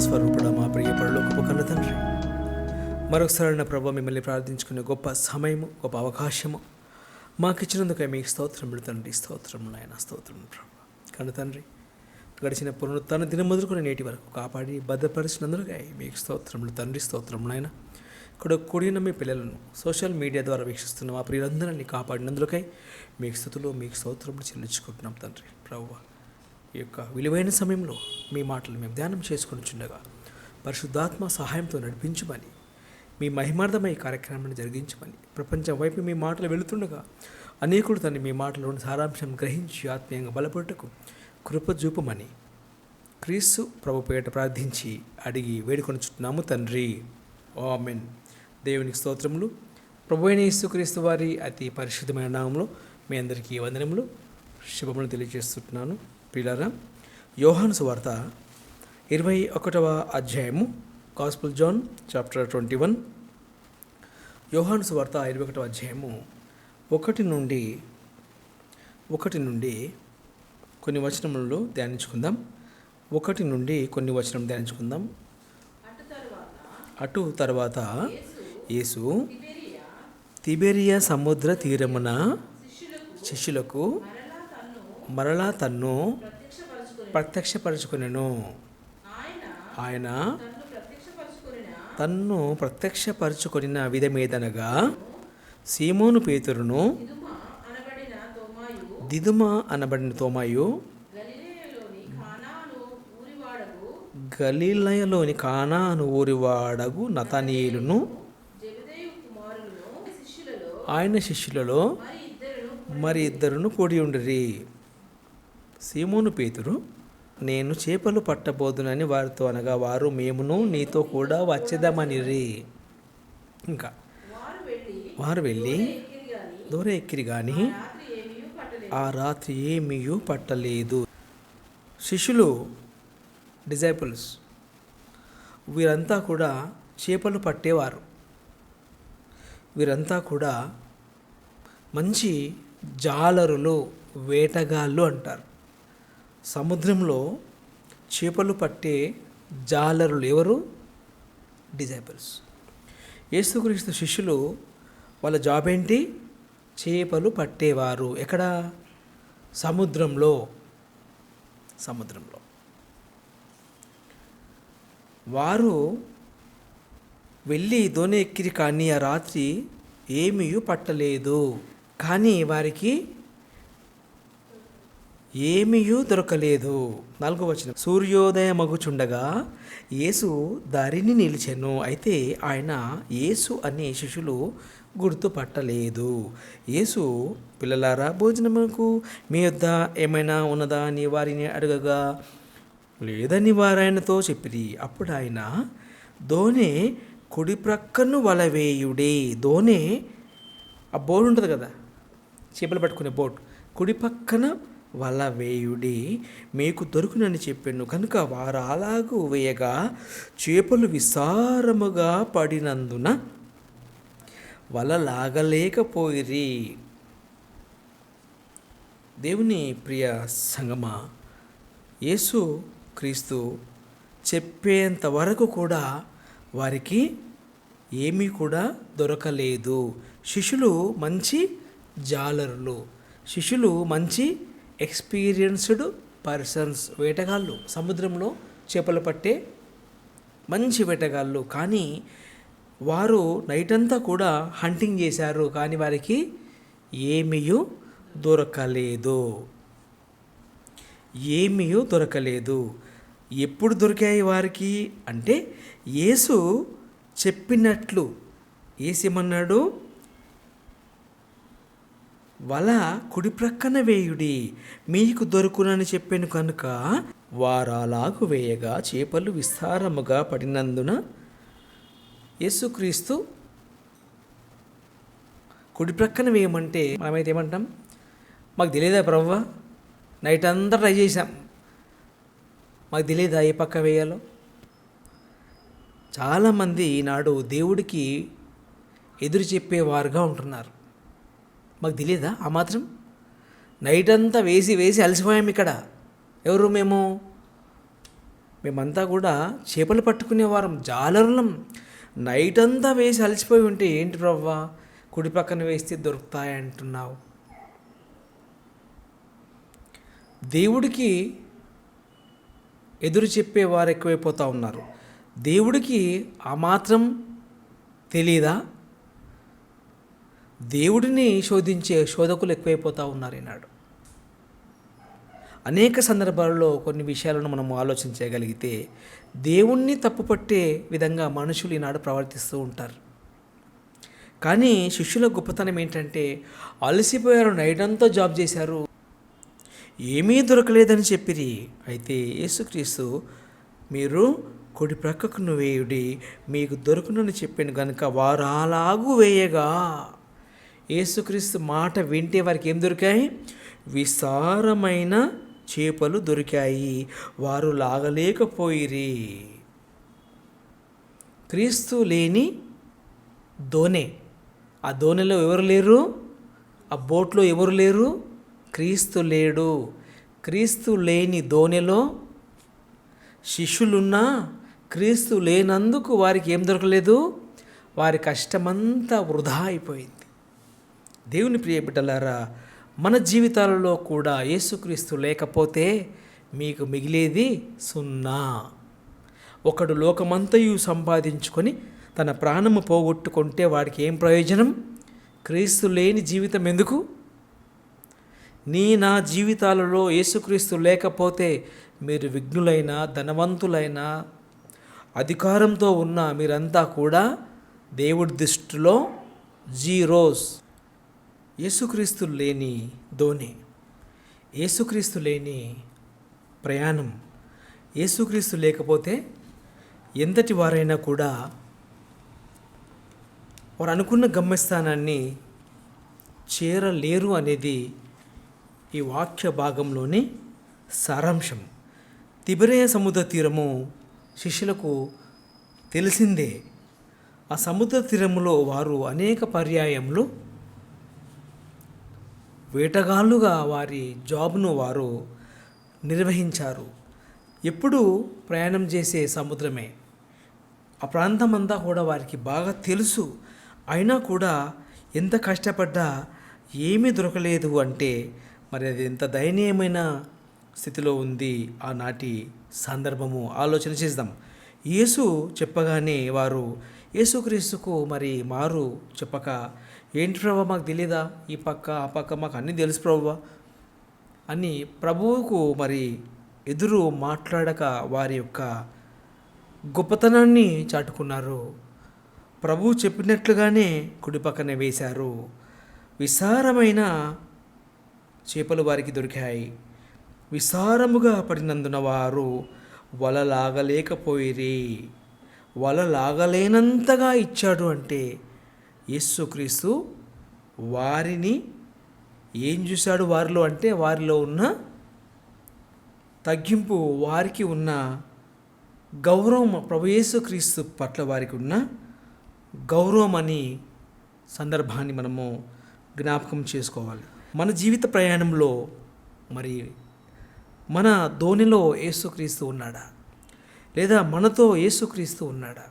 స్వరూపుడ మా ప్రియ పరలోకపు కన్న తండ్రి, మరొకసారి నా ప్రభు మిమ్మల్ని ప్రార్థించుకునే గొప్ప సమయము, గొప్ప అవకాశము మాకు ఇచ్చినందుకే మీకు స్తోత్రములు తండ్రి. స్తోత్రములు నాయన, స్తోత్రములు ప్రభు. కన్న తండ్రి, గడిచిన పునరుత్థాన దినం మొదలుకొని నేటి వరకు కాపాడి భద్రపరిచినందుకే మీకు స్తోత్రములు తండ్రి. స్తోత్రములు నాయన. ఇక్కడ కూడిన మీ పిల్లలను సోషల్ మీడియా ద్వారా వీక్షిస్తున్న మా ప్రియులందరినీ కాపాడినందుకై మీకు స్థుతులు, మీకు స్తోత్రములు చెల్లించుకుంటున్నాం తండ్రి. ప్రభువా, ఈ యొక్క విలువైన సమయంలో మీ మాటలు మేము ధ్యానం చేసుకొని చుండగా పరిశుద్ధాత్మ సహాయంతో నడిపించమని, మీ మహిమార్థమై ఈ కార్యక్రమాన్ని జరిగించమని, ప్రపంచం వైపు మీ మాటలు వెళుతుండగా అనేకులు తను మీ మాటలోని సారాంశం గ్రహించి ఆత్మీయంగా బలపడటకు కృప చూపమని క్రీస్తు ప్రభు పేట ప్రార్థించి అడిగి వేడుకొనుచున్నాము తండ్రి. ఆమేన్. దేవునికి స్తోత్రములు. ప్రభు అయిన యేసుక్రీస్తు వారి అతి పరిశుద్ధమైన నామంలో మీ అందరికీ వందనములు, శుభములు తెలియజేస్తున్నాను. ప్రియులారా, యోహాను సువార్త 21వ అధ్యాయము, గాస్పుల్ జాన్ చాప్టర్ 21. యోహాను సువార్త 21వ అధ్యాయము 1 నుండి కొన్ని వచనములలో ధ్యానించుకుందాం. 1 నుండి కొన్ని వచనం ధ్యానించుకుందాం. అటు తర్వాత యేసు తిబెరియా సముద్ర తీరమున శిష్యులకు మరలా తన్ను ప్రత్యక్షపరచుకొనెను. ఆయన తన్ను ప్రత్యక్షపరచుకొనిన విధమేదనగా, సీమోను పేతురును, దిదుమ అనబడిన తోమాయు, గలిలయలోని కానాను ఊరివాడగు నతనీయులును, ఆయన శిష్యులలో మరి ఇద్దరును కూడి ఉండిరి. సీమోను పేతురు, నేను చేపలు పట్టబోదునని వారితో అనగా, వారు మేమును నీతో కూడా వచ్చేదామనిరి. ఇంకా వారు వెళ్ళి దూర ఎక్కిరి కానీ ఆ రాత్రి ఏమీ పట్టలేదు. శిష్యులు, డిజైపుల్స్, వీరంతా కూడా చేపలు పట్టేవారు. వీరంతా కూడా మంచి జాలరులు, వేటగాళ్ళు అంటారు. సముద్రంలో చేపలు పట్టే జాలరులు ఎవరు? డిజైపుల్స్. యేసుక్రీస్తు శిష్యులు, వాళ్ళ జాబ్ ఏంటి? చేపలు పట్టేవారు. ఎక్కడ? సముద్రంలో. వారు వెళ్ళి దోణి ఎక్కిరి కానీ ఆ రాత్రి ఏమీ పట్టలేదు. కానీ వారికి ఏమీ దొరకలేదు. 4వ వచనం, సూర్యోదయమగుచుండగా యేసు దారిని నిలిచెను. అయితే ఆయన యేసు అనే శిష్యులు గుర్తుపట్టలేదు. యేసు, పిల్లలారా, భోజనముకు మీ వద్ద ఏమైనా ఉన్నదా అని వారిని అడగగా, లేదని వారాయనతో చెప్పిరి. అప్పుడు ఆయన, దోణి కుడి ప్రక్కను వలవేయుడే. దోణి, ఆ బోట్ ఉంటుంది కదా, చేపలు పట్టుకునే బోట్, కుడి పక్కన వల వేయుడి, మీకు దొరుకునని చెప్పాను. కనుక వారు అలాగూ వేయగా చేపలు విస్తారముగా పడినందున వల లాగలేకపోయిరి. దేవుని ప్రియ సంగమా, యేసు క్రీస్తు చెప్పేంత వరకు కూడా వారికి ఏమీ కూడా దొరకలేదు. శిష్యులు మంచి జాలరులు, శిష్యులు మంచి ఎక్స్పీరియన్స్డ్ పర్సన్స్, వేటగాళ్ళు, సముద్రంలో చేపలు పట్టే మంచి వేటగాళ్ళు. కానీ వారు నైట్ అంతా కూడా హంటింగ్ చేశారు, కానీ వారికి ఏమీ దొరకలేదు. ఎప్పుడు దొరికాయి వారికి అంటే, యేసు చెప్పినట్లు. యేసేమన్నాడు? వల కుడి ప్రక్కన వేయుడి, మీకు దొరుకునని చెప్పాను. కనుక వారు అలాగు వేయగా చేపలు విస్తారముగా పడినందున, యేసుక్రీస్తు కుడి ప్రక్కన వేయమంటే మనమైతే ఏమంటాం? మాకు తెలియదా ప్రభువా, నైట్ అంతా ట్రై చేశాం, మాకు తెలియదా ఏ పక్క వేయాలో? చాలామంది ఈనాడు దేవుడికి ఎదురు చెప్పేవారుగా ఉంటున్నారు. మాకు తెలియదా ఆ మాత్రం? నైట్ అంతా వేసి అలసిపోయాం. ఇక్కడ ఎవరు? మేము మేమంతా కూడా చేపలు పట్టుకునేవారం, జాలరులం. నైట్ అంతా వేసి అలసిపోయి ఉంటే ఏంటి ప్రవ్వా కుడి పక్కన వేస్తే దొరుకుతాయంటున్నావు? దేవుడికి ఎదురు చెప్పేవారు ఎక్కువైపోతూ ఉన్నారు. దేవుడికి ఆ మాత్రం తెలీదా? దేవుడిని శోధించే శోధకులు ఎక్కువైపోతూ ఉన్నారు ఈనాడు. అనేక సందర్భాల్లో కొన్ని విషయాలను మనం ఆలోచన చేయగలిగితే దేవుణ్ణి తప్పుపట్టే విధంగా మనుషులు ఈనాడు ప్రవర్తిస్తూ ఉంటారు. కానీ శిష్యుల గొప్పతనం ఏంటంటే అలసిపోయారు, నైట్ అంతా జాబ్ చేశారు, ఏమీ దొరకలేదని చెప్పిరి. అయితే యేసుక్రీస్తు మీరు కుడి ప్రక్కకు వేయుడి మీకు దొరుకునని చెప్పాను కనుక వారు అలాగూ వేయగా యేసుక్రీస్తు మాట వింటే వారికి ఏం దొరికాయి? విస్తారమైన చేపలు దొరికాయి, వారు లాగలేకపోయిరి. క్రీస్తు లేని దోణె, ఆ దోణిలో ఎవరు లేరు, ఆ బోట్లో ఎవరు లేరు? క్రీస్తు లేడు. క్రీస్తు లేని దోణిలో శిష్యులున్నా క్రీస్తు లేనందుకు వారికి ఏం దొరకలేదు? వారి కష్టమంతా వృధా అయిపోయింది. దేవుని ప్రియ బిడ్డలారా, మన జీవితాలలో కూడా యేసుక్రీస్తు లేకపోతే మీకు మిగిలేది సున్నా. ఒకడు లోకమంతయు సంపాదించుకొని తన ప్రాణము పోగొట్టుకుంటే వాడికి ఏం ప్రయోజనం? క్రీస్తు లేని జీవితం ఎందుకు? నా జీవితాలలో యేసుక్రీస్తు లేకపోతే మీరు విఘ్నులైన, ధనవంతులైన, అధికారంతో ఉన్న మీరంతా కూడా దేవుడి దృష్టిలో జీరోస్. యేసుక్రీస్తు లేని దోణి, యేసుక్రీస్తు లేని ప్రయాణం, యేసుక్రీస్తు లేకపోతే ఎంతటి వారైనా కూడా వారు అనుకున్న గమ్యస్థానాన్ని చేరలేరు అనేది ఈ వాక్య భాగంలోని సారాంశం. తిబెరియ సముద్ర తీరము శిష్యులకు తెలిసిందే. ఆ సముద్ర తీరములో వారు అనేక పర్యాయములు వేటగాళ్ళుగా వారి జాబ్ను వారు నిర్వహించారు. ఎప్పుడు ప్రయాణం చేసే సముద్రమే, ఆ ప్రాంతం అంతా కూడా వారికి బాగా తెలుసు. అయినా కూడా ఎంత కష్టపడ్డా ఏమీ దొరకలేదు అంటే మరి అది ఎంత దయనీయమైన స్థితిలో ఉంది ఆనాటి సందర్భము. ఆలోచన చేద్దాం. యేసు చెప్పగానే వారు యేసుక్రీస్తుకు మరి మారు చెప్పక, ఏంటి ప్రభువా మాకు తెలియదా, ఈ పక్క ఆ పక్క మాకు అన్నీ తెలుసు ప్రభువా అని ప్రభువుకు మరి ఎదురు మాట్లాడక వారి యొక్క గొప్పతనాన్ని చాటుకున్నారు. ప్రభువు చెప్పినట్లుగానే కుడి పక్కనే వేశారు. విస్తారమైన చేపలు వారికి దొరికాయి. విస్తారముగా పడినందున వారు వల లాగలేకపోయిరి. వల లాగలేనంతగా ఇచ్చాడు అంటే యేసుక్రీస్తు వారిని ఏం చూశాడు వారిలో అంటే వారిలో ఉన్న తగ్గింపు, వారికి ఉన్న గౌరవం, ప్రభు యేసుక్రీస్తు పట్ల వారికి ఉన్న గౌరవం అని సందర్భాన్ని మనము జ్ఞాపకం చేసుకోవాలి. మన జీవిత ప్రయాణంలో మరి మన ధోనిలో యేసుక్రీస్తు ఉన్నాడా, లేదా మనతో యేసుక్రీస్తు ఉన్నాడా?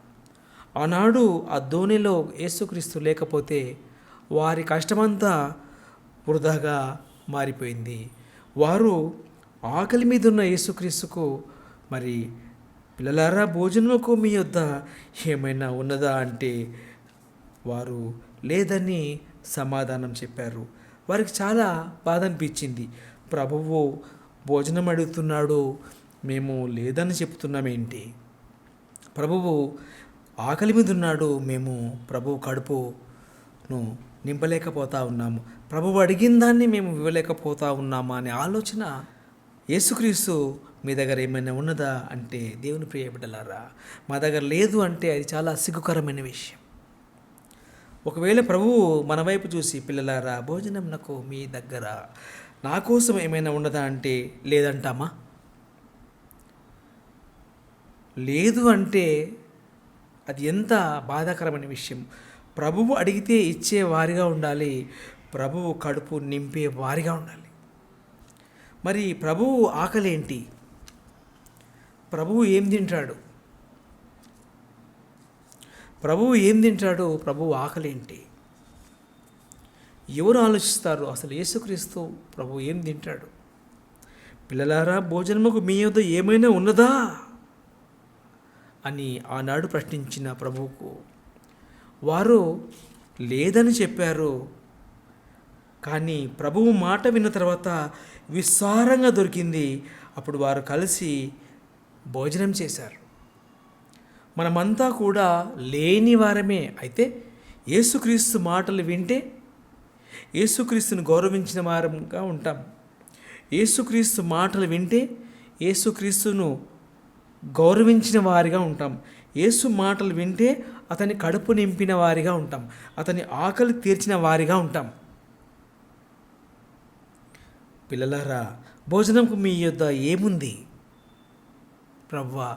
ఆనాడు ఆ ధోనిలో యేసుక్రీస్తు లేకపోతే వారి కష్టమంతా వృధాగా మారిపోయింది. వారు ఆకలి మీద ఉన్న యేసుక్రీస్తుకు మరి పిల్లలారా భోజనముకు మీ వద్ద ఏమైనా ఉన్నదా అంటే వారు లేదని సమాధానం చెప్పారు. వారికి చాలా బాధ అనిపించింది. ప్రభువు భోజనం అడుగుతున్నాడు, మేము లేదని చెప్తున్నామేంటి? ప్రభువు ఆకలి మీద ఉన్నాడు, మేము ప్రభువు కడుపును నింపలేకపోతా ఉన్నాము, ప్రభువు అడిగిన దాన్ని మేము ఇవ్వలేకపోతా ఉన్నామా అనే ఆలోచన. యేసుక్రీస్తు మీ దగ్గర ఏమైనా ఉన్నదా అంటే దేవుని ప్రియ బిడ్డలారా, మా దగ్గర లేదు అంటే అది చాలా సిగ్గుకరమైన విషయం. ఒకవేళ ప్రభువు మన వైపు చూసి పిల్లలారా భోజనం నాకు మీ దగ్గర నా కోసం ఏమైనా ఉన్నదా అంటే లేదంటామా? లేదు అంటే అది ఎంత బాధాకరమైన విషయం. ప్రభువు అడిగితే ఇచ్చే వారిగా ఉండాలి, ప్రభువు కడుపు నింపే వారిగా ఉండాలి. మరి ప్రభువు ఆకలి ఏంటి? ప్రభువు ఏం తింటాడు? ప్రభువు ఆకలి ఏంటి? ఎవరు ఆలోచిస్తారు అసలు యేసుక్రీస్తు ప్రభువు ఏం తింటాడు? పిల్లలారా, భోజనముకు మీ యొద్ద ఏమైనా ఉన్నదా అని ఆనాడు ప్రశ్నించిన ప్రభువుకు వారు లేదని చెప్పారు. కానీ ప్రభువు మాట విన్న తర్వాత విస్తారంగా దొరికింది. అప్పుడు వారు కలిసి భోజనం చేశారు. మనమంతా కూడా లేని వారమే. అయితే యేసుక్రీస్తు మాటలు వింటే యేసుక్రీస్తుని గౌరవించిన వారంగా ఉంటాం. యేసుక్రీస్తు మాటలు వింటే యేసుక్రీస్తును గౌరవించిన వారిగా ఉంటాం. యేసు మాటలు వింటే అతని కడుపు నింపిన వారిగా ఉంటాం. అతని ఆకలి తీర్చిన వారిగా ఉంటాం. పిల్లలారా, భోజనంకు మీ యొద్ద ఏముంది? ప్రభువా,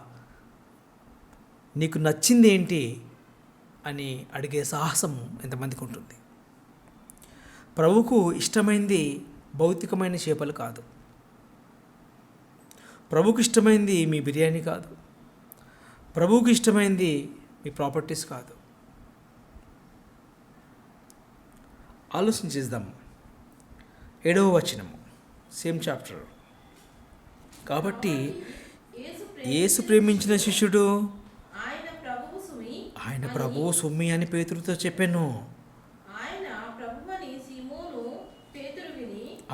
నీకు నచ్చింది ఏంటి అని అడిగే సాహసం ఎంతమందికి ఉంటుంది? ప్రభువుకు ఇష్టమైంది భౌతికమైన చేపలు కాదు. ప్రభువుకు ఇష్టమైంది మీ బిర్యానీ కాదు. ప్రభువుకు ఇష్టమైంది మీ ప్రాపర్టీస్ కాదు. ఆలోచన చేద్దాం. 7వ వచనము, సేమ్ చాప్టర్. కాబట్టి యేసు ప్రేమించిన శిష్యుడు ఆయన ప్రభువు సుమ్మి అని పేతురుతో చెప్పాను.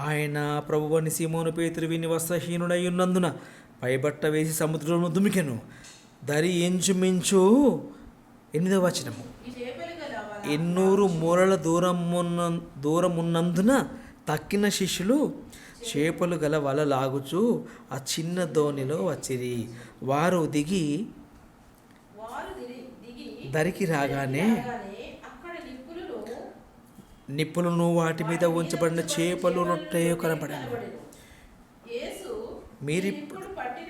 ఆయన ప్రభువని సీమోను పేతురు విని వస్త్రహీనుడై ఉన్నందున పైబట్ట వేసి సముద్రంలో దుమికెను. దరి ఇంచుమించు 8వ వచనము, 800 మూరల దూరమున్నందున తక్కిన శిష్యులు చేపలు గల వల లాగుచు ఆ చిన్న దోణిలో వచ్చిరి. వారు దిగి దరికి రాగానే నిప్పులను వాటి మీద ఉంచబడిన చేపలు రొట్టెయో కనపడాను. మీరు ఇప్పుడు పట్టిన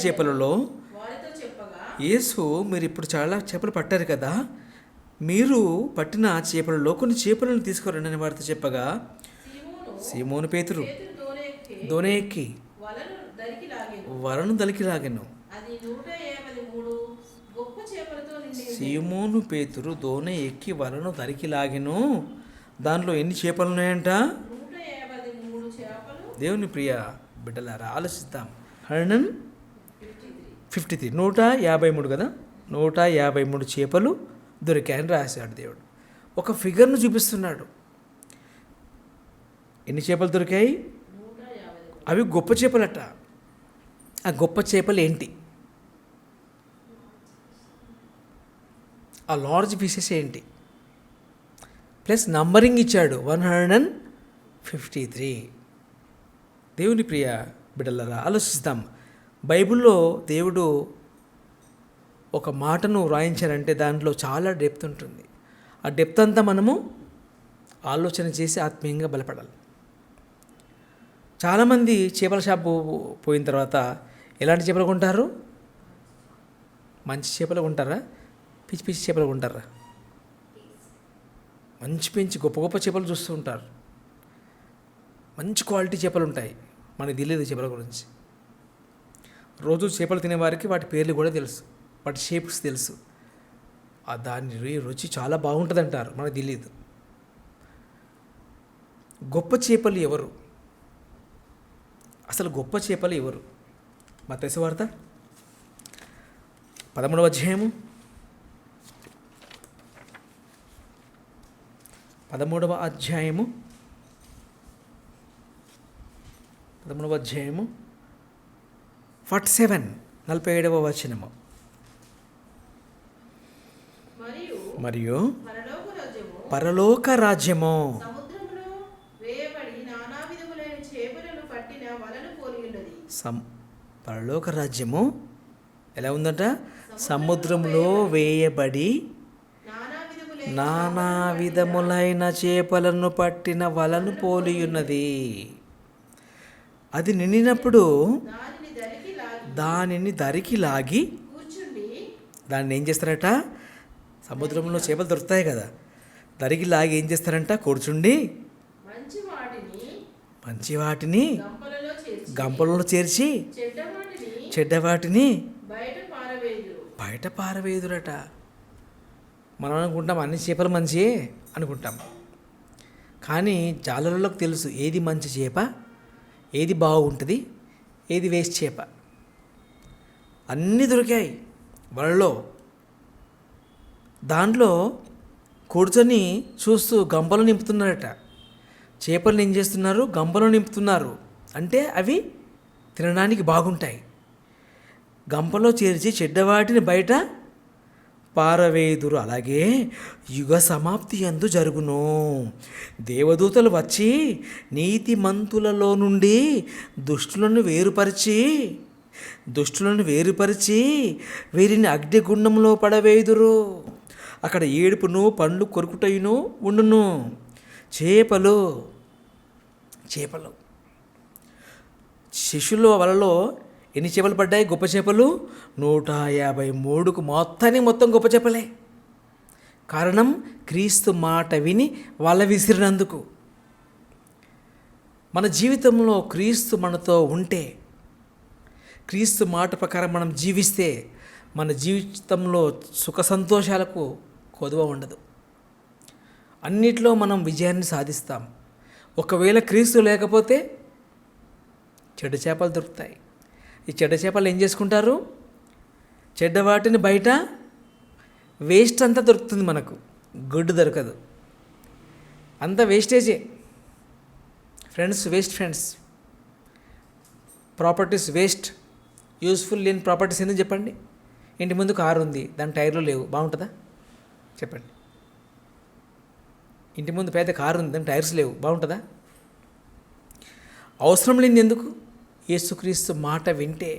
చేపలలో మీరు ఇప్పుడు చాలా చేపలు పట్టారు కదా, మీరు పట్టిన చేపలలో కొన్ని చేపలను తీసుకురండి అని వారితో చెప్పగా, సీమోను పేతురు దోణి ఎక్కి వలను దరికి లాగెను. సీమోను పేతురు దోణి ఎక్కి వలను దరికి లాగెను. దానిలో ఎన్ని చేపలు ఉన్నాయంట? దేవుని ప్రియ బిడ్డలారా, ఆలోచిద్దాం. 153, 153 కదా, 153 చేపలు దొరికాయని రాశాడు దేవుడు. ఒక ఫిగర్ను చూపిస్తున్నాడు. ఎన్ని చేపలు దొరికాయి? అవి గొప్ప చేపలట. ఆ గొప్ప చేపలు ఏంటి? ఆ లార్జ్ పీసెస్ ఏంటి? ప్లస్ నంబరింగ్ ఇచ్చాడు 153. దేవుని ప్రియ బిడ్డలారా, ఆలోచిస్తాం. బైబిల్లో దేవుడు ఒక మాటను వ్రాయించారంటే దాంట్లో చాలా డెప్త్ ఉంటుంది. ఆ డెప్త్ అంతా మనము ఆలోచన చేసి ఆత్మీయంగా బలపడాలి. చాలామంది చేపల షాపు పోయిన తర్వాత ఎలాంటి చేపలు కొంటారు? మంచి చేపలు కొంటారా? పిచ్చి పిచ్చి చేపలు కొంటారా? మంచి గొప్ప గొప్ప చేపలు చూస్తూ ఉంటారు. మంచి క్వాలిటీ చేపలు ఉంటాయి. మనకు తెలియదు చేపల గురించి. రోజు చేపలు తినేవారికి వాటి పేర్లు కూడా తెలుసు, వాటి షేప్స్ తెలుసు. దాని రుచి చాలా బాగుంటుంది అంటారు, మనకు తెలియదు. గొప్ప చేపలు ఎవరు? అసలు గొప్ప చేపలు ఎవరు? మత్తయి సువార్త 13వ అధ్యాయము 13వ అధ్యాయము 47వ వచనము. మరియు పరలోక రాజ్యము పరలోక రాజ్యము ఎలా ఉందంట? సముద్రంలో వేయబడి నానా విధములైన చేపలను పట్టిన వలను పోలియున్నది. అది నిండినప్పుడు దానిని దరికి లాగి, దాన్ని ఏం చేస్తారట? సముద్రంలో చేపలు దొరుకుతాయి కదా, దరికి లాగి ఏం చేస్తారంట? కూర్చుండి మంచి వాటిని గంపలలో చేర్చి చెడ్డవాటిని చెడ్డవాటిని బయట పారవేయుదురు. బయట పారవేయుదురట. మనం అనుకుంటాం అన్ని చేపలు మంచియే అనుకుంటాం, కానీ జాలరులకు తెలుసు ఏది మంచి చేప, ఏది బాగుంటుంది, ఏది వేస్ట్ చేప. అన్నీ దొరికాయి వలలో. దాంట్లో కూర్చొని చూస్తూ గంపలు నింపుతున్నారట. చేపలు ఏం చేస్తున్నారు? గంపలు నింపుతున్నారు. అంటే అవి తినడానికి బాగుంటాయి. గంపలో చేర్చి చెడ్డవాటిని బయట పారవేదురు. అలాగే యుగ సమాప్తి యందు జరుగును. దేవదూతలు వచ్చి నీతిమంతులలో నుండి దుష్టులను వేరుపరిచి వీరిని అగ్నిగుండంలో పడవేయుదురు. అక్కడ ఏడుపును పండ్లు కొరుకుటయును ఉండును. చేపలు శిష్యుల వలలో ఎన్ని చేపలు పడ్డాయి? గొప్ప చేపలు 153కు మొత్తం గొప్ప చేపలే. కారణం క్రీస్తు మాట విని వల విసిరినందుకు. మన జీవితంలో క్రీస్తు మనతో ఉంటే, క్రీస్తు మాట ప్రకారం మనం జీవిస్తే మన జీవితంలో సుఖ సంతోషాలకు కొదువ ఉండదు. అన్నిట్లో మనం విజయాన్ని సాధిస్తాం. ఒకవేళ క్రీస్తు లేకపోతే చెడ్డ చేపలు దొరుకుతాయి. ఈ చెడ్డ చేపలు ఏం చేసుకుంటారు? చెడ్డ వాటిని బయట వేస్ట్ అంతా దొరుకుతుంది, మనకు గుడ్ దొరకదు. అంతా వేస్టేజే ఫ్రెండ్స్, ప్రాపర్టీస్ వేస్ట్, యూస్ఫుల్ లేని ప్రాపర్టీస్ ఎందుకు చెప్పండి? ఇంటి ముందు కారు ఉంది, దాని టైర్లు లేవు, బాగుంటుందా చెప్పండి? ఇంటి ముందు పెద్ద కారు ఉంది, దాని టైర్స్ లేవు, బాగుంటుందా? అవసరం లేనిది ఎందుకు? యేసుక్రీస్తు మాట వింటే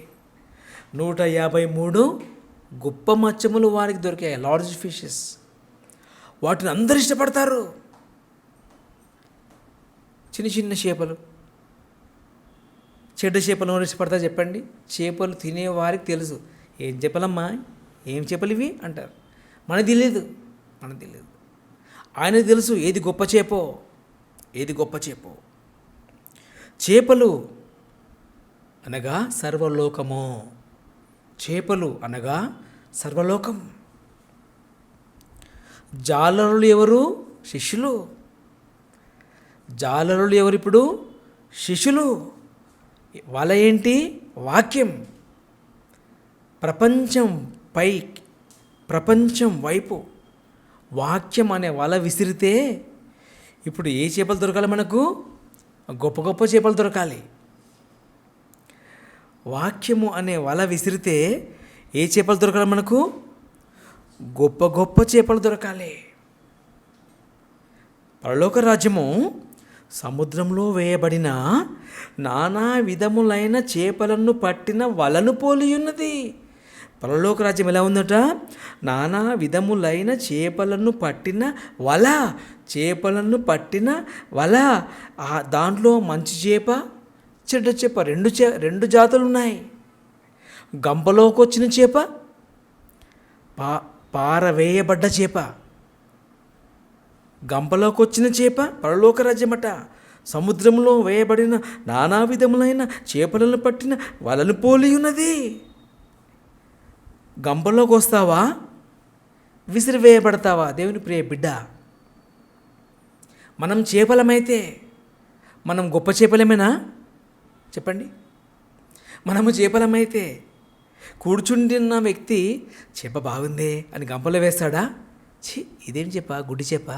153 గొప్ప మత్స్యములు వారికి దొరికాయి, లార్జ్ ఫిషెస్. వాటిని అందరూ ఇష్టపడతారు. చిన్న చేపలు, చెడ్డ చేపలు ఎవరు ఇష్టపడతారు చెప్పండి? చేపలు తినేవారికి తెలుసు. ఏం చేపలమ్మా, ఏం చేపలు ఇవి అంటారు. మనకు తెలియదు. ఆయనకు తెలుసు ఏది గొప్ప చేపో. చేపలు అనగా సర్వలోకము. సర్వలోకం. జాలరులు ఎవరు? శిష్యులు. జాలరులు ఎవరు ఇప్పుడు? శిష్యులు. వల ఏంటి? వాక్యం. ప్రపంచం వైపు వాక్యం అనే వల విసిరితే ఇప్పుడు ఏ చేపలు దొరకాలి మనకు? గొప్ప చేపలు దొరకాలి. వాక్యము అనే వల విసిరితే ఏ చేపలు దొరకాలి మనకు? గొప్ప చేపలు దొరకాలి. పరలోక రాజ్యము సముద్రంలో వేయబడిన నానా విధములైన చేపలను పట్టిన వలను పోలి ఉన్నది. పరలోక రాజ్యం ఎలా ఉందట? నానా విధములైన చేపలను పట్టిన వల. దాంట్లో మంచి చేప, చెడ్డ చేప, రెండు జాతులు ఉన్నాయి. గంపలోకి వచ్చిన చేప, పారవేయబడ్డ చేప. గంపలోకి వచ్చిన చేప పరలోక రాజ్యమట. సముద్రంలో వేయబడిన నానా విధములైన చేపలను పట్టిన వలను పోలి ఉన్నది. గంపలోకి వస్తావా? విసిరివేయబడతావా? దేవుని ప్రియ బిడ్డ, మనం చేపలమైతే మనం గొప్ప చేపలమేనా చెప్పండి? మనము చేపలమైతే కూర్చుంటున్న వ్యక్తి చేప బాగుందే అని గంపలో వేస్తాడా? ఇదేం చేప, గుడ్డి చేప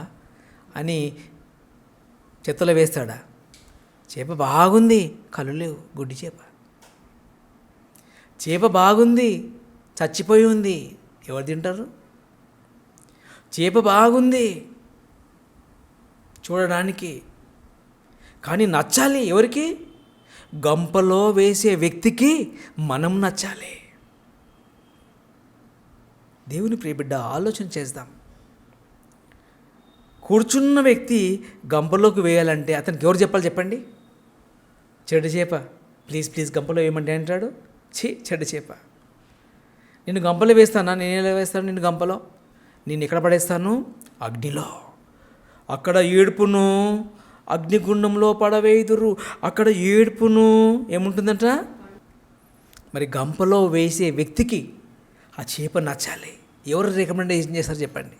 అని చెత్తలో వేస్తాడా? చేప బాగుంది, కళ్ళు లేవు, గుడ్డి చేప. చేప బాగుంది, చచ్చిపోయి ఉంది, ఎవరు తింటారు? చేప బాగుంది చూడడానికి, కానీ నచ్చాలి ఎవరికి? గంపలో వేసే వ్యక్తికి మనం నచ్చాలి. దేవుని ప్రియబిడ్డ, ఆలోచన చేద్దాం. కూర్చున్న వ్యక్తి గంపలోకి వేయాలంటే అతనికి ఎవరు చెప్పాలి చెప్పండి? చెడ్డ చేప, ప్లీజ్ గంపలో వేయమంటే అంటాడు. చెడ్డ చేప, నిన్ను గంపలో వేస్తానా? నేను ఎలా వేస్తాను నిన్ను గంపలో? నేను ఎక్కడ పడేస్తాను? అగ్నిలో. అక్కడ ఏడుపును, అగ్నిగుండంలో పడవేయుదురు, అక్కడ ఏడుపును ఏముంటుందంట. మరి గంపలో వేసే వ్యక్తికి ఆ చేప నచ్చాలి. ఎవరు రికమెండేషన్ చేస్తారు చెప్పండి?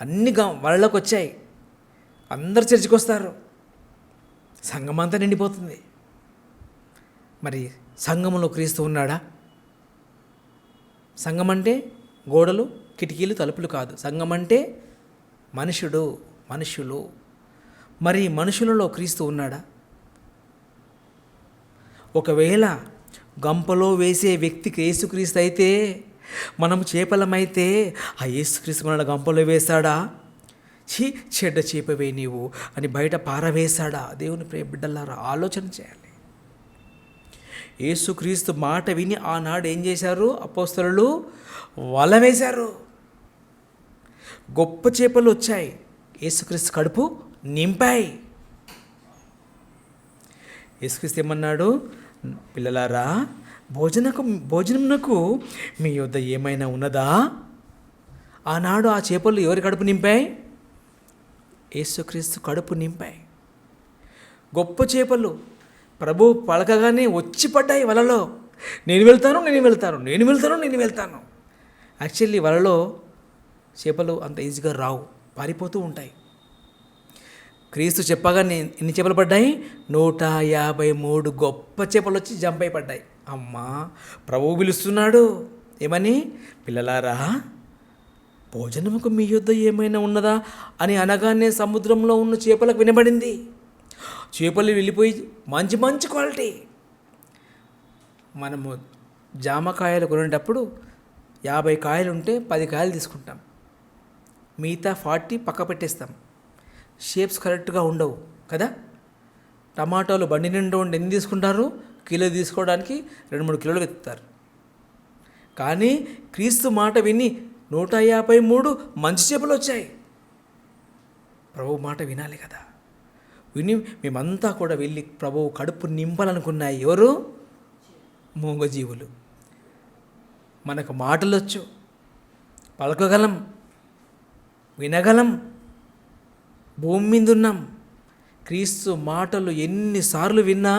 అన్ని వాళ్ళకి వచ్చాయి, అందరు చర్చికి వస్తారు, సంఘం అంతా నిండిపోతుంది. మరి సంఘంలో క్రీస్తు ఉన్నాడా? సంఘం అంటే గోడలు, కిటికీలు, తలుపులు కాదు. సంఘం అంటే మనుషులు. మరి మనుషులలో క్రీస్తు ఉన్నాడా? ఒకవేళ గంపలో వేసే వ్యక్తికి యేసుక్రీస్తు అయితే, మనం చేపలమైతే ఆ యేసుక్రీస్తు మన గంపలో వేశాడా? చెడ్డ చేపవే నీవు అని బయట పారవేశాడా? దేవుని ప్రియ బిడ్డలారా, ఆలోచన చేయాలి. యేసుక్రీస్తు మాట విని ఆనాడు ఏం చేశారు అపోస్తలులు? వల వేశారు. గొప్ప చేపలు వచ్చాయి, యేసుక్రీస్తు కడుపు నింపాయి. యేసుక్రీస్తు ఏమన్నాడు? పిల్లలారా, భోజనమునకు మీ యొద్ద ఏమైనా ఉన్నదా? ఆనాడు ఆ చేపలు ఎవరి కడుపు నింపాయి? యేసుక్రీస్తు కడుపు నింపాయి. గొప్ప చేపలు ప్రభు పలకగానే వచ్చి పడ్డాయి వలలో. నేను వెళ్తాను. యాక్చువల్లీ వలలో చేపలు అంత ఈజీగా రావు, పారిపోతూ ఉంటాయి. క్రీస్తు చెప్పగానే ఎన్ని చేపలు పడ్డాయి? 153 గొప్ప చేపలు వచ్చి జంప్ అయి పడ్డాయి. అమ్మా, ప్రభువు పిలుస్తున్నాడు ఏమని? పిల్లలారా, భోజనముకు మీ యొద్ద ఏమైనా ఉన్నదా అని అనగానే సముద్రంలో ఉన్న చేపలకు వినబడింది. చేపలు వెళ్ళిపోయి మంచి క్వాలిటీ. మనము జామకాయలు కొనేటప్పుడు 50 కాయలు ఉంటే 10 కాయలు తీసుకుంటాం, మిగతా 40 పక్క పెట్టేస్తాం. షేప్స్ కరెక్ట్గా ఉండవు కదా. టమాటాలు బండి నిండా ఉండి ఎన్ని తీసుకుంటారు? కిలో తీసుకోవడానికి 2-3 కిలోలు వెతుకుతారు. కానీ క్రీస్తు మాట విని 153 మంచి చేపలు వచ్చాయి. ప్రభు మాట వినాలి కదా. విని మేమంతా కూడా వెళ్ళి ప్రభువు కడుపు నింపాలనుకున్నాయి. ఎవరు? మూగజీవులు. మనకు మాటలొచ్చు, పలకగలం, వినగలం, భూమి మీద ఉన్నాం. క్రీస్తు మాటలు ఎన్నిసార్లు విన్నా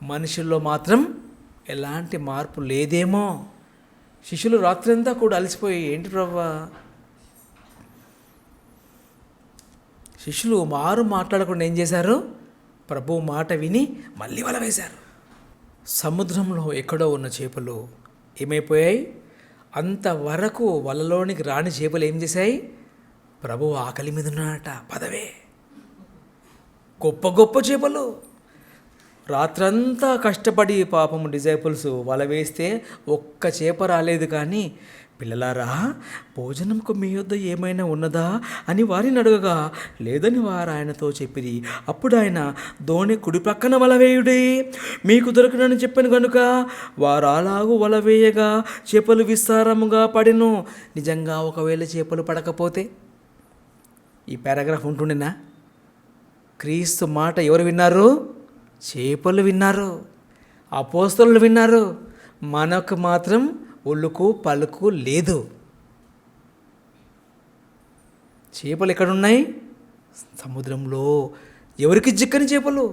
మనుషుల్లో మాత్రం ఎలాంటి మార్పు లేదేమో. శిష్యులు రాత్రంతా కూడా అలసిపోయి, ఏంటి ప్రభువా? శిష్యులు మాట్లాడకుండా ఏం చేశారు? ప్రభు మాట విని మళ్ళీ వల వేశారు. సముద్రంలో ఎక్కడో ఉన్న చేపలు ఏమైపోయాయి? అంతవరకు వలలోనికి రాని చేపలు ఏం చేశాయి? ప్రభు ఆకలి మీద ఉన్నాడట, పదవే. గొప్ప చేపలు. రాత్రంతా కష్టపడి పాపము డిజైపుల్స్ వల వేస్తే ఒక్క చేప రాలేదు. కానీ పిల్లలారా, భోజనంకు మీ యొద్ద ఏమైనా ఉన్నదా అని వారిని అడగగా లేదని వారు ఆయనతో చెప్పిరి. అప్పుడు ఆయన, దోణి కుడి ప్రక్కన వల వేయుడి, మీకు దొరకనని చెప్పాను కనుక వారు అలాగూ వల వేయగా చేపలు విస్తారముగా పడెను. నిజంగా ఒకవేళ చేపలు పడకపోతే ఈ పారాగ్రాఫ్ ఉంటుండేనా? క్రీస్తు మాట ఎవరు విన్నారు? చేపలు విన్నారు, అపోస్తలులు విన్నారు. మనకు మాత్రం ఒళ్ళుకు పలుకు లేదు. చేపలు ఎక్కడున్నాయి? సముద్రంలో. ఎవరికి చిక్కని చేపలు?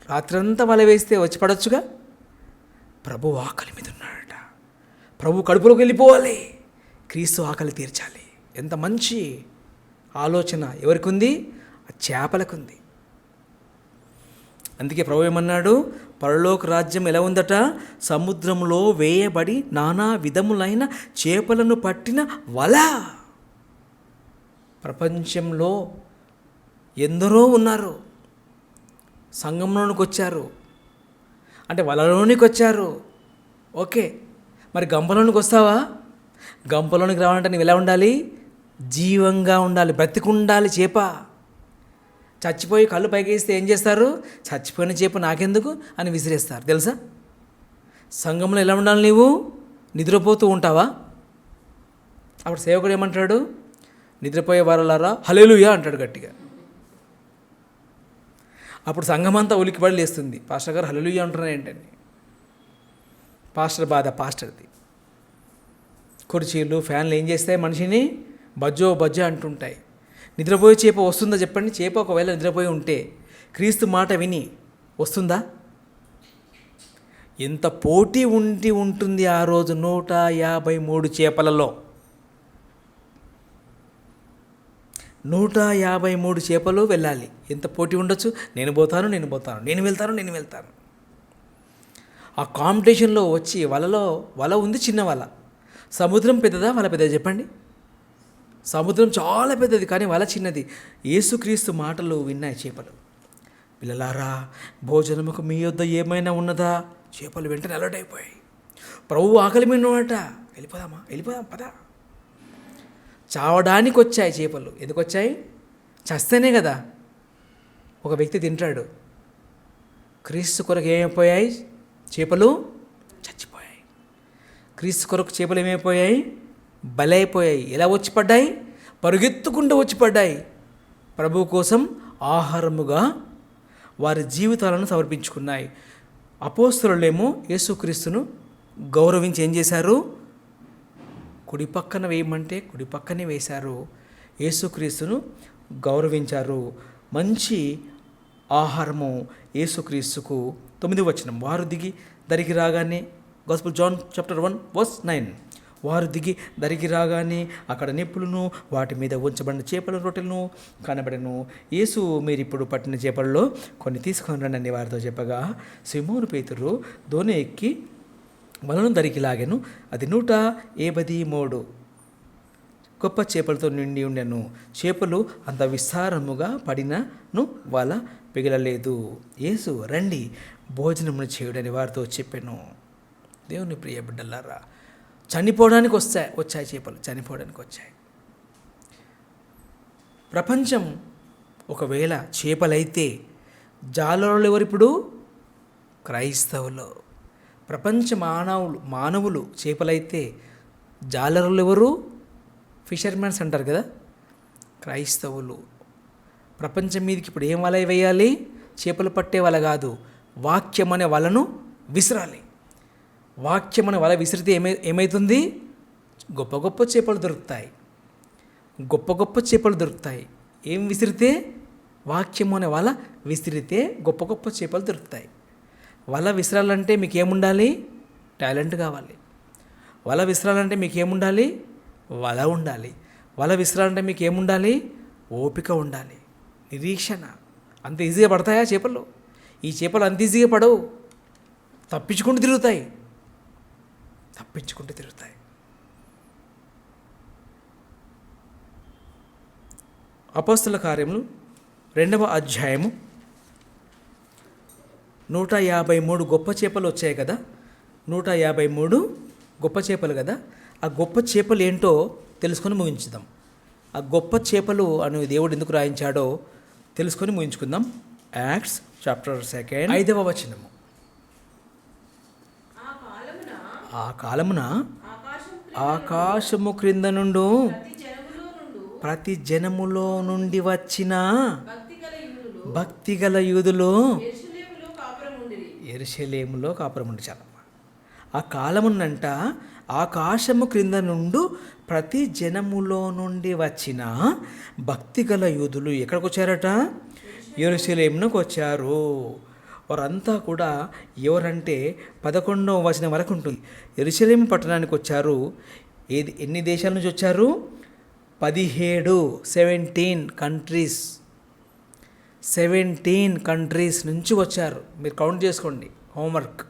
రాత్రంతా వల వేస్తే వచ్చి పడొచ్చుగా. ప్రభు ఆకలి మీద ఉన్నాడట. ప్రభు కడుపులోకి వెళ్ళిపోవాలి, క్రీస్తు ఆకలి తీర్చాలి. ఎంత మంచి ఆలోచన ఎవరికి ఉంది? ఆ చేపలకు ఉంది. అందుకే ప్రభు ఏమన్నాడు? పరలోక రాజ్యం ఎలా ఉందట? సముద్రంలో వేయబడి నానా విధములైన చేపలను పట్టిన వల. ప్రపంచంలో ఎందరో ఉన్నారు, సంఘంలోనికి వచ్చారు, అంటే వలలోనికి వచ్చారు. ఓకే, మరి గంపలోనికి వస్తావా? గంపలోనికి రావాలంటే నువ్వు ఎలా ఉండాలి? జీవంగా ఉండాలి, బ్రతికుండాలి. చేప చచ్చిపోయి కళ్ళు పైకేస్తే ఏం చేస్తారు? చచ్చిపోయిన చేప నాకెందుకు అని విసిరేస్తారు, తెలుసా? సంఘంలో ఎలా ఉండాలి? నీవు నిద్రపోతూ ఉంటావా? అప్పుడు సేవకుడు ఏమంటాడు? నిద్రపోయే వారలారా హల్లెలూయా అంటాడు గట్టిగా. అప్పుడు సంఘమంతా ఉలికిపడి లేస్తుంది. పాస్టర్ గారు హల్లెలూయా అంటున్నారు ఏంటని. పాస్టర్ బాధ, పాస్టర్ది. కుర్చీలు, ఫ్యాన్లు ఏం చేస్తాయి? మనిషిని బజ్జో అంటుంటాయి. నిద్రపోయే చేప వస్తుందా చెప్పండి? చేప ఒకవేళ నిద్రపోయి ఉంటే క్రీస్తు మాట విని వస్తుందా? ఎంత పోటీ ఉంటుంది ఆ రోజు 153 చేపలలో. 153 చేపలు వెళ్ళాలి. ఎంత పోటీ ఉండొచ్చు? నేను వెళ్తాను. ఆ కాంపిటీషన్లో వచ్చి వల ఉంది, చిన్న వల. సముద్రం పెద్దదా, వల పెద్దదా చెప్పండి? సముద్రం చాలా పెద్దది, కానీ వల చిన్నది. యేసుక్రీస్తు మాటలు విన్నాయి చేపలు. పిల్లలారా, భోజనముకు మీ యొద్ద ఏమైనా ఉన్నదా? చేపలు వెంటనే అలర్ట్ అయిపోయాయి. ప్రభువు ఆకలి మీద ఉన్నట. వెళ్ళిపోదాం పద. చావడానికి వచ్చాయి చేపలు. ఎందుకు వచ్చాయి? చస్తేనే కదా ఒక వ్యక్తి తింటాడు. క్రీస్తు కొరకు ఏమైపోయాయి? చేపలు చచ్చిపోయాయి. క్రీస్తు కొరకు చేపలు ఏమైపోయాయి? బలైపోయాయి. ఎలా వచ్చి పడ్డాయి? పరుగెత్తుకుంటూ వచ్చి పడ్డాయి. ప్రభు కోసం ఆహారముగా వారి జీవితాలను సమర్పించుకున్నాయి. అపోస్తలులేమో యేసుక్రీస్తును గౌరవించి ఏం చేశారు? కుడి పక్కన వేయమంటే కుడి పక్కనే వేశారు. యేసుక్రీస్తును గౌరవించారు. మంచి ఆహారము యేసుక్రీస్తుకు. 9వ వచనం, వారు దిగి దరికి రాగానే, గాస్పెల్ జాన్ చాప్టర్ 1:9, వారు దిగి దరికి రాగానే అక్కడ నిప్పులను వాటి మీద ఉంచబడిన చేపల రొట్టెలను కనబడెను. యేసు, మీరు ఇప్పుడు పట్టిన చేపలలో కొన్ని తీసుకొని రండి అని వారితో చెప్పగా, సిమోను పేతురు దోణి ఎక్కి వలను దరికి లాగెను. అది 153 గొప్ప చేపలతో నిండి ఉండెను. చేపలు అంత విస్తారముగా పడినను వల పిగలలేదు. యేసు, రండి భోజనమును చేయుడని వారితో చెప్పాను. దేవుని ప్రియ బిడ్డలారా, చనిపోవడానికి వచ్చాయి చేపలు, చనిపోవడానికి వచ్చాయి. ప్రపంచం ఒకవేళ చేపలైతే జాలరులు ఎవరిప్పుడు? క్రైస్తవులు. ప్రపంచ మానవులు చేపలైతే జాలరులు ఎవరు? ఫిషర్మెన్స్ అంటారు కదా, క్రైస్తవులు. ప్రపంచం మీదకి ఇప్పుడు ఏం వల వేయాలి? చేపలు పట్టే వల కాదు, వాక్యం అనే వలను విసిరాలి. వాక్యం అనే వల విసిరితే ఏమవుతుంది? గొప్ప గొప్ప చేపలు దొరుకుతాయి. ఏం విసిరితే? వాక్యం అనే వల విసిరితే గొప్ప గొప్ప చేపలు దొరుకుతాయి. వల విసిరాలంటే మీకు ఏముండాలి? టాలెంట్ కావాలి. వల విసిరాలంటే మీకు ఏముండాలి? వల ఉండాలి. వల విసిరాలంటే మీకు ఏముండాలి? ఓపిక ఉండాలి, నిరీక్షణ. అంత ఈజీగా పడతాయా చేపలు? ఈ చేపలు అంత ఈజీగా పడవు. తప్పించుకుంటూ తిరుగుతాయి. అపోస్తల కార్యములు 2వ అధ్యాయము 153 గొప్ప చేపలు వచ్చాయి కదా. 153 గొప్ప చేపలు కదా. ఆ గొప్ప చేపలు ఏంటో తెలుసుకొని ముగించుదాం. ఆ గొప్ప చేపలు అని దేవుడు ఎందుకు రాయించాడో తెలుసుకొని ముగించుకుందాం. యాక్ట్స్ చాప్టర్ 2 5వ వచనము. ఆ కాలమున ఆకాశము క్రింద నుండు ప్రతి జనములో నుండి వచ్చిన భక్తిగల యూదులు యెరూషలేములో కాపురముండి. చాలా ఆ కాలమునంట ఆకాశము క్రింద నుండి ప్రతి జనములో నుండి వచ్చిన భక్తిగల యూదులు ఎక్కడికి వచ్చారట? యెరూషలేమునకు వచ్చారు. వారంతా కూడా ఎవరంటే 11వ వచనం వరకు ఉంటుంది. యెరూషలేము పట్టణానికి వచ్చారు. ఎన్ని దేశాల నుంచి వచ్చారు? 17 కంట్రీస్. 17 కంట్రీస్ నుంచి వచ్చారు. మీరు కౌంట్ చేసుకోండి, హోంవర్క్.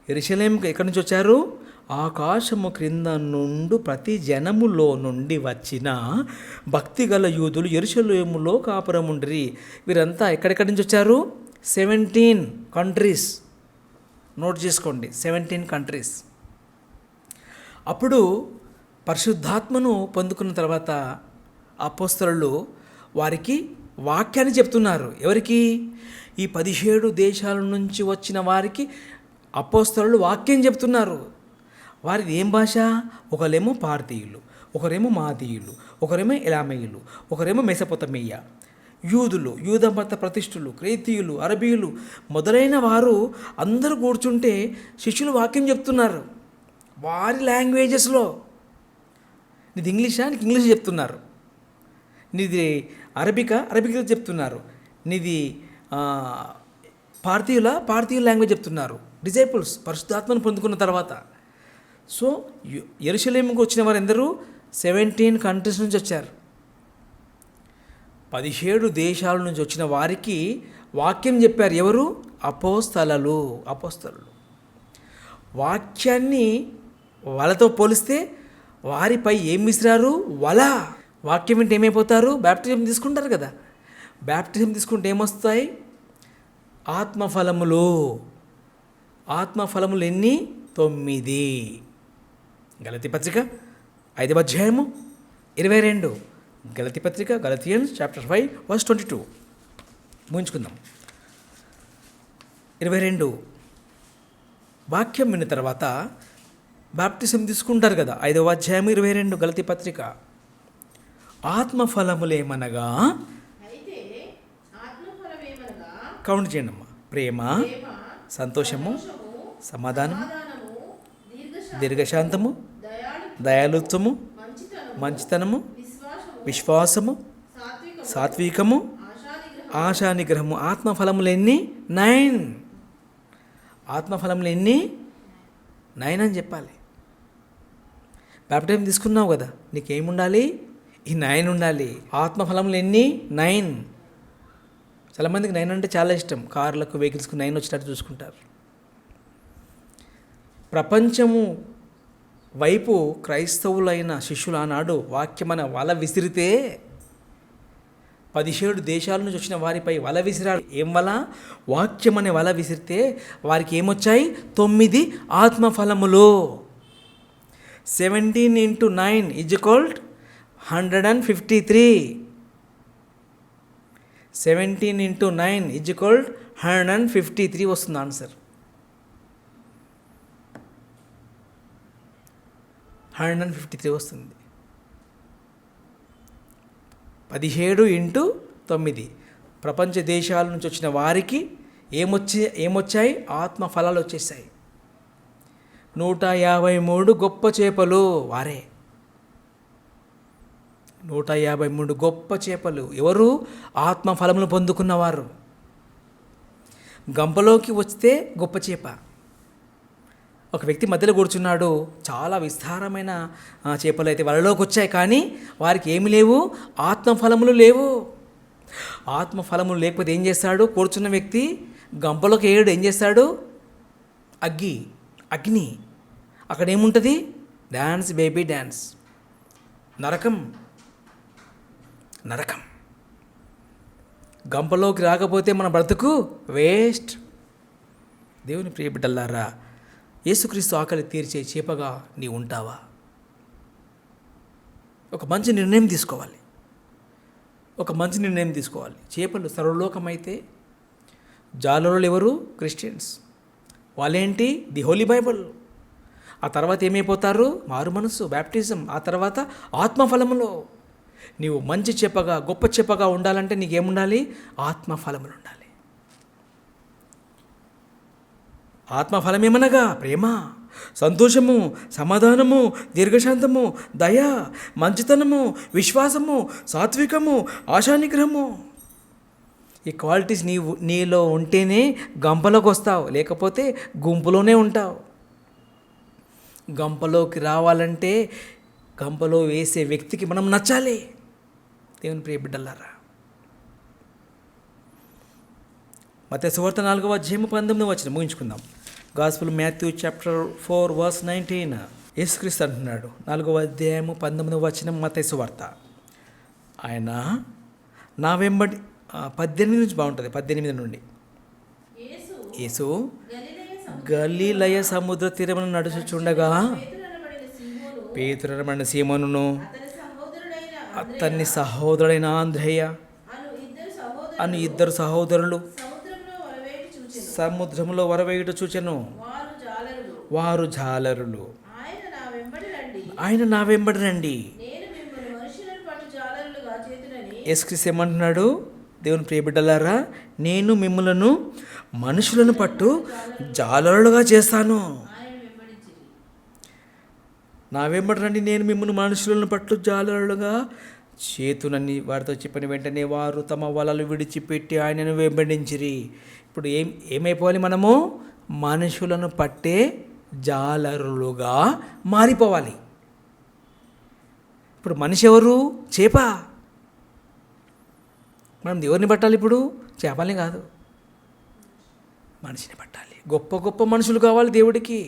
యెరూషలేముకి ఎక్కడి నుంచి వచ్చారు? ఆకాశము క్రింద నుండి ప్రతి జనములో నుండి వచ్చిన భక్తిగల యూదులు యెరూషలేములో కాపురముండిరి. వీరంతా ఎక్కడెక్కడి నుంచి వచ్చారు? 17 కంట్రీస్. నోట్ చేసుకోండి, 17 కంట్రీస్. అప్పుడు పరిశుద్ధాత్మను పొందుకున్న తర్వాత అపోస్తలులు వారికి వాక్యాన్ని చెప్తున్నారు. ఎవరికి? ఈ 17 దేశాల నుంచి వచ్చిన వారికి అపోస్తలులు వాక్యం చెప్తున్నారు. వారిది ఏం భాష? ఒకరేమో పార్థీయులు, ఒకరేమో మాదీయులు, ఒకరేమో ఎలామేయులు, ఒకరేమో మెసొపొతమియా, యూదులు, యూదమత ప్రతిష్ఠులు, క్రేతీయులు, అరబీయులు మొదలైన వారు అందరూ కూర్చుంటే శిష్యులు వాక్యం చెప్తున్నారు వారి లాంగ్వేజెస్లో. నీది ఇంగ్లీషా? నీకు ఇంగ్లీష్ చెప్తున్నారు. నీది అరబిక్లో చెప్తున్నారు. నీది పార్థియుల లాంగ్వేజ్ చెప్తున్నారు. డిసైపుల్స్ పరిశుద్ధాత్మను పొందుకున్న తర్వాత. సో యెరూషలేముకు వచ్చిన వారు ఎందరూ 17 కంట్రీస్ నుంచి వచ్చారు. 17 దేశాల నుంచి వచ్చిన వారికి వాక్యం చెప్పారు. ఎవరు? అపోస్తలులు. వాక్యాన్ని వలతో పోలిస్తే వారిపై ఏం విసిరారు? వల. వాక్యం వింటే ఏమైపోతారు? బ్యాప్టిజం తీసుకుంటారు కదా. బ్యాప్టిజం తీసుకుంటే ఏమొస్తాయి? ఆత్మఫలములు ఎన్ని? 9. గలతీ పత్రిక 5వ అధ్యాయము 22. గలతీ పత్రిక గలతియన్స్ చాప్టర్ 5 వర్స్ 22. ముగించుకుందాం. 22. వాక్యం విన్న తర్వాత బాప్టిజం తీసుకుంటారు కదా. 5వ అధ్యాయం 22 గలతీ పత్రిక. ఆత్మఫలములేమనగా అయితే ఆత్మఫలమేమనగా కౌంట్ చేయండి అమ్మా. ప్రేమ, సంతోషము, సమాధానము, దీర్ఘశాంతము, దయాళుత్వము, మంచితనము, విశ్వాసము, సాత్వికము, ఆశానిగ్రహము. ఆత్మఫలములు ఎన్ని? 9. ఆత్మఫలములు ఎన్ని? 9 అని చెప్పాలి. బ్యాప్టిజం తీసుకున్నావు కదా, నీకేముండాలి? ఈ 9 ఉండాలి. ఆత్మఫలములు ఎన్ని? 9. చాలామందికి 9 అంటే చాలా ఇష్టం. కార్లకు, వెహికల్స్కు 9 వచ్చేటట్టు చూసుకుంటారు. ప్రపంచము వైపు క్రైస్తవులైన శిష్యులు ఆనాడు వాక్యమన వల విసిరితే 17 దేశాల నుంచి వచ్చిన వారిపై వల విసిరాడు. ఏం వల? వాక్యం అనే వల విసిరితే వారికి ఏమొచ్చాయి? 9 ఆత్మఫలములు. 17 × 9 = 153. 17 × 9 = 153 వస్తుంది ఆన్సర్. 153 వస్తుంది. 17 × 9 ప్రపంచ దేశాల నుంచి వచ్చిన వారికి ఏమొచ్చాయి? ఆత్మఫలాలు వచ్చేసాయి. 153 గొప్ప చేపలు వారే. 153 గొప్ప చేపలు ఎవరు? ఆత్మఫలములు పొందుకున్నవారు. గంపలోకి వస్తే గొప్ప చేప. ఒక వ్యక్తి మధ్యలో కూర్చున్నాడు. చాలా విస్తారమైన చేపలు అయితే వలలోకి వచ్చాయి, కానీ వారికి ఏమి లేవు? ఆత్మఫలములు లేవు. ఆత్మఫలములు లేకపోతే ఏం చేస్తాడు? కూర్చున్న వ్యక్తి గంపలోకి ఏడు ఏం చేస్తాడు? అగ్ని. అక్కడ ఏముంటుంది? Dance, baby dance. నరకం. గంపలోకి రాకపోతే మన బ్రతుకు వేస్ట్. దేవుని ప్రియ బిడ్డలారా, యేసుక్రీస్తు ఆకలి తీర్చే చేపగా నీ ఉంటావా? ఒక మంచి నిర్ణయం తీసుకోవాలి. చేపలు సర్వలోకమైతే జాలరులు ఎవరు? క్రిస్టియన్స్. వాళ్ళేంటి? The holy Bible. ఆ తర్వాత ఏమైపోతారు? మారు మనసు, బ్యాప్టిజం. ఆ తర్వాత ఆత్మఫలములో. నీవు మంచి చెప్పగా, గొప్ప చెప్పగా ఉండాలంటే నీకేముండాలి? ఆత్మఫలములు ఉండాలి. ఆత్మఫలమేమనగా ప్రేమ, సంతోషము, సమాధానము, దీర్ఘశాంతము, దయ, మంచితనము, విశ్వాసము, సాత్వికము, ఆశానిగ్రహము. ఈ క్వాలిటీస్ నీలో ఉంటేనే గంపలోకి వస్తావు, లేకపోతే గుంపులోనే ఉంటావు. గంపలోకి రావాలంటే గంపలో వేసే వ్యక్తికి మనం నచ్చాలి. దేవుని ప్రియ బిడ్డలారా, మత్తయి సువార్త 4వ అధ్యాయం 19 ముగించుకుందాం. Gospel Matthew chapter 4 verse 19. యేసుక్రీస్తు అంటున్నాడు, 4వ అధ్యాయము 19 మత్తయి సువార్త. ఆయన నా వెంబడి 18 నుంచి బాగుంటుంది. 18 నుండి. యేసు గలిలయ సముద్ర తీరమున నడుచుచుండగా పేతురనబడిన సీమోనును అతని సహోదరుడైన ఆంద్రేయ అను ఇద్దరు సహోదరులు సముద్రంలో వరవేయుట చూచెను. వారు జాలరులు. ఆయన నా వెంబడి రండి. యేసుక్రీస్తు ఏమంటున్నాడు? దేవుని ప్రియ బిడ్డలారా, నేను మిమ్ములను మనుషులను పట్టు జాలరులుగా చేస్తాను. నా వెంబడి రండి, నేను మిమ్మల్ని మనుషులను పట్టు జాలరులుగా చేతునని వారితో చెప్పిన వెంటనే వారు తమ వలలు విడిచిపెట్టి ఆయనను వెంబడించిరి. ఇప్పుడు ఏమైపోవాలి? మనము మనుషులను పట్టే జాలరులుగా మారిపోవాలి. ఇప్పుడు మనిషి ఎవరు? చేప. మనం ఎవరిని పట్టాలి? ఇప్పుడు చేపల్ని కాదు, మనిషిని పట్టాలి. గొప్ప గొప్ప మనుషులు కావాలి దేవుడికి.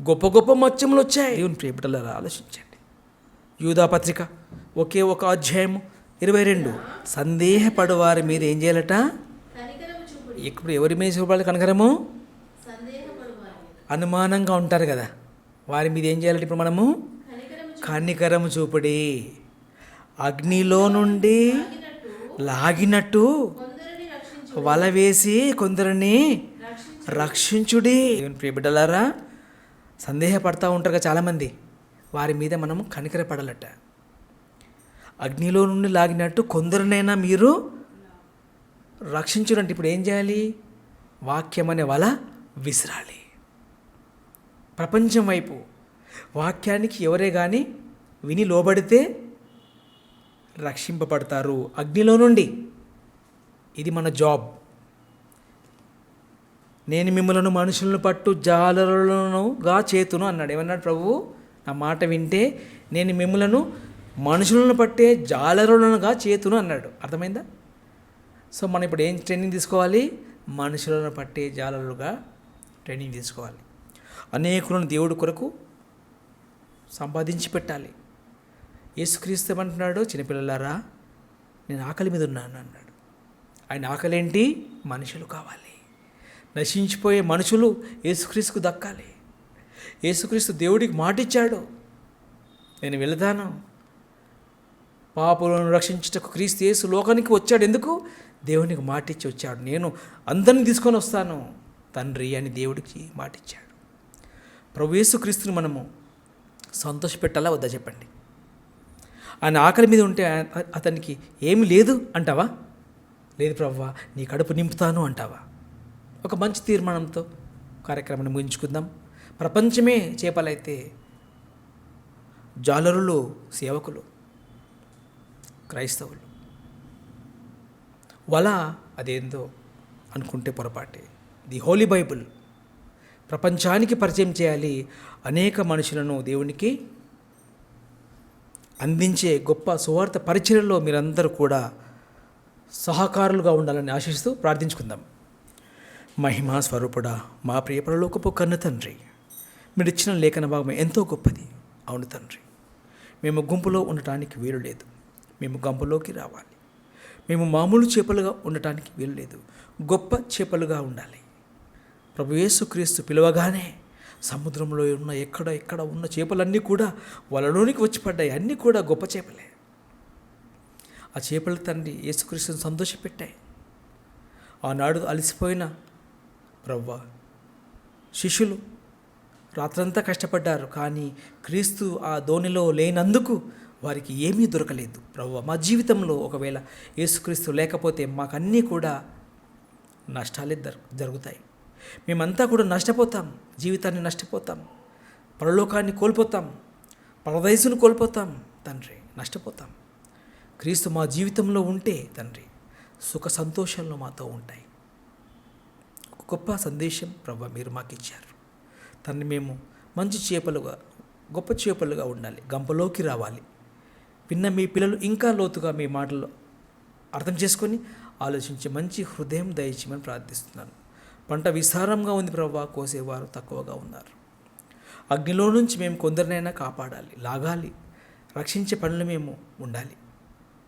గొప్ప గొప్ప మత్స్యములు వచ్చాయి. దేవుని ప్రియబిడ్డలారా ఆలోచించండి. యూదా పత్రిక ఒకే ఒక అధ్యాయం 22. సందేహపడు వారి మీద ఏం చేయాలట? కనికరము చూపుడి. ఇప్పుడు ఎవరి మీద చూపాలి కనకరము? సందేహపడు వారి మీద. అనుమానంగా ఉంటారు కదా, వారి మీద ఏం చేయాలంటే ఇప్పుడు మనము కనికరము చూపుడి. అగ్నిలో నుండి లాగినట్టు కొందరిని రక్షించు. వల వేసి కొందరిని రక్షించుడి. దేవుని ప్రియబిడ్డలారా, సందేహపడతా ఉంటారు కదా చాలామంది, వారి మీద మనము కనికరపడాలట. అగ్నిలో నుండి లాగినట్టు కొందరినైనా మీరు రక్షించుడంటే ఇప్పుడు ఏం చేయాలి? వాక్యం అనే వల విసిరాలి. ప్రపంచం వైపు వాక్యానికి ఎవరే కానీ విని లోబడితే రక్షింపబడతారు అగ్నిలో నుండి. ఇది మన జాబ్. నేను మిమ్మలను మనుషులను పట్టు జాలరులనుగా చేతును అన్నాడు. ఏమన్నాడు ప్రభువు? నా మాట వింటే నేను మిమ్మలను మనుషులను పట్టే జాలరులనుగా చేతును అన్నాడు. అర్థమైందా? సో మనం ఇప్పుడు ఏం ట్రైనింగ్ తీసుకోవాలి? మనుషులను పట్టే జాలరులుగా ట్రైనింగ్ తీసుకోవాలి. అనేకులను దేవుడి కొరకు సంపాదించి పెట్టాలి. యేసుక్రీస్తు ఏమంటున్నాడు? చిన్నపిల్లలారా, నేను ఆకలి మీద ఉన్నాను అన్నాడు. ఆయన ఆకలి ఏంటి? మనుషులు కావాలి. నశించిపోయే మనుషులు యేసుక్రీస్తుకు దక్కాలి. యేసుక్రీస్తు దేవుడికి మాటిచ్చాడు, నేను వెళతాను, పాపులను రక్షించుటకు క్రీస్తు యేసు లోకానికి వచ్చాడు. ఎందుకు? దేవునికి మాటిచ్చి వచ్చాడు. నేను అందరిని తీసుకొని వస్తాను తండ్రి అని దేవుడికి మాటిచ్చాడు. ప్రభు యేసుక్రీస్తుని మనము సంతోషపెట్టాలా వద్దా చెప్పండి? ఆయన ఆకలి మీద ఉంటే అతనికి ఏమి లేదు అంటావా? లేదు ప్రభువా, నీ కడుపు నింపుతాను అంటావా? ఒక మంచి తీర్మానంతో కార్యక్రమాన్ని ముగించుకుందాం. ప్రపంచమే చేపలైతే జాలరులు సేవకులు క్రైస్తవులు. వల అదేందో అనుకుంటే పొరపాటే. ది హోలీ బైబుల్ ప్రపంచానికి పరిచయం చేయాలి. అనేక మనుషులను దేవునికి అందించే గొప్ప సువార్త పరిచర్యలో మీరందరూ కూడా సహకారులుగా ఉండాలని ఆశిస్తూ ప్రార్థించుకుందాం. మహిమా స్వరూపుడా, మా ప్రియ పరలోకపు కన్న తండ్రి, మీరు ఇచ్చిన లేఖన భాగం ఎంతో గొప్పది. అవును తండ్రి, మేము గుంపులో ఉండటానికి వీలు లేదు. మేము గుంపులోకి రావాలి. మేము మామూలు చేపలుగా ఉండటానికి వీలు లేదు. గొప్ప చేపలుగా ఉండాలి. ప్రభు యేసుక్రీస్తు పిలవగానే సముద్రంలో ఉన్న ఎక్కడ ఉన్న చేపలన్నీ కూడా వలలోనికి వచ్చి పడ్డాయి. అన్నీ కూడా గొప్ప చేపలే. ఆ చేపల తండ్రి యేసుక్రీస్తుని సంతోషపెట్టాయి. ఆనాడు అలసిపోయిన ప్రభువా, శిష్యులు రాత్రంతా కష్టపడ్డారు, కానీ క్రీస్తు ఆ ధోనిలో లేనందుకు వారికి ఏమీ దొరకలేదు. ప్రభువా, మా జీవితంలో ఒకవేళ యేసుక్రీస్తు లేకపోతే మాకన్నీ కూడా నష్టాలే జరుగుతాయి. మేమంతా కూడా నష్టపోతాం. జీవితాన్ని నష్టపోతాం, పరలోకాన్ని కోల్పోతాం, పరదైసును కోల్పోతాం తండ్రి, నష్టపోతాం. క్రీస్తు మా జీవితంలో ఉంటే తండ్రి సుఖ సంతోషాలు మాతో ఉంటాయి. ఒక గొప్ప సందేశం ప్రభువా మీరు మాకు ఇచ్చారు తండ్రి. మేము మంచి చేపలుగా, గొప్ప చేపలుగా ఉండాలి, గంపలోకి రావాలి. విన్న మీ పిల్లలు ఇంకా లోతుగా మీ మాటలు అర్థం చేసుకొని ఆలోచించి మంచి హృదయం దయచేయమని ప్రార్థిస్తున్నాను. పంట విస్తారంగా ఉంది ప్రభువా, కోసేవారు తక్కువగా ఉన్నారు. అగ్నిలో నుంచి మేము కొందరినైనా కాపాడాలి, లాగాలి, రక్షించే పనులు మేము ఉండాలి.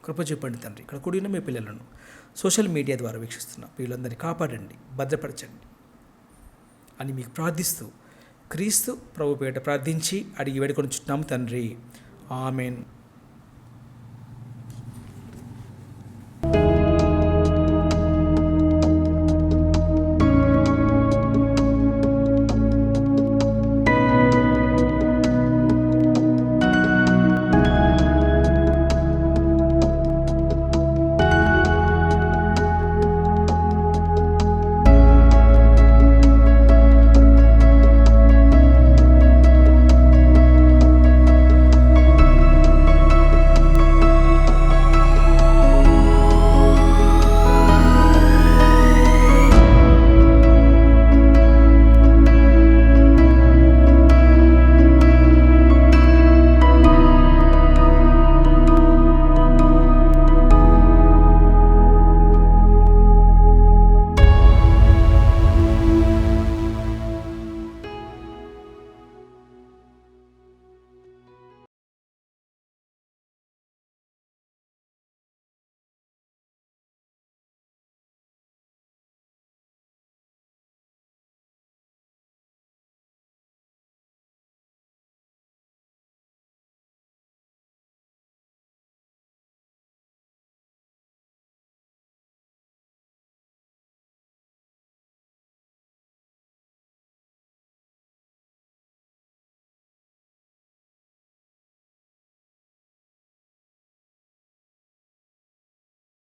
కృప చూపండి తండ్రి. ఇక్కడ కూడిన మీ పిల్లలను సోషల్ మీడియా ద్వారా వీక్షిస్తున్న వీళ్ళందరినీ కాపాడండి, భద్రపరచండి అని మీకు ప్రార్థిస్తూ క్రీస్తు ప్రభు పేట ప్రార్థించి అడిగి వేడుకొని చుట్టాము తండ్రి. ఆమెన్.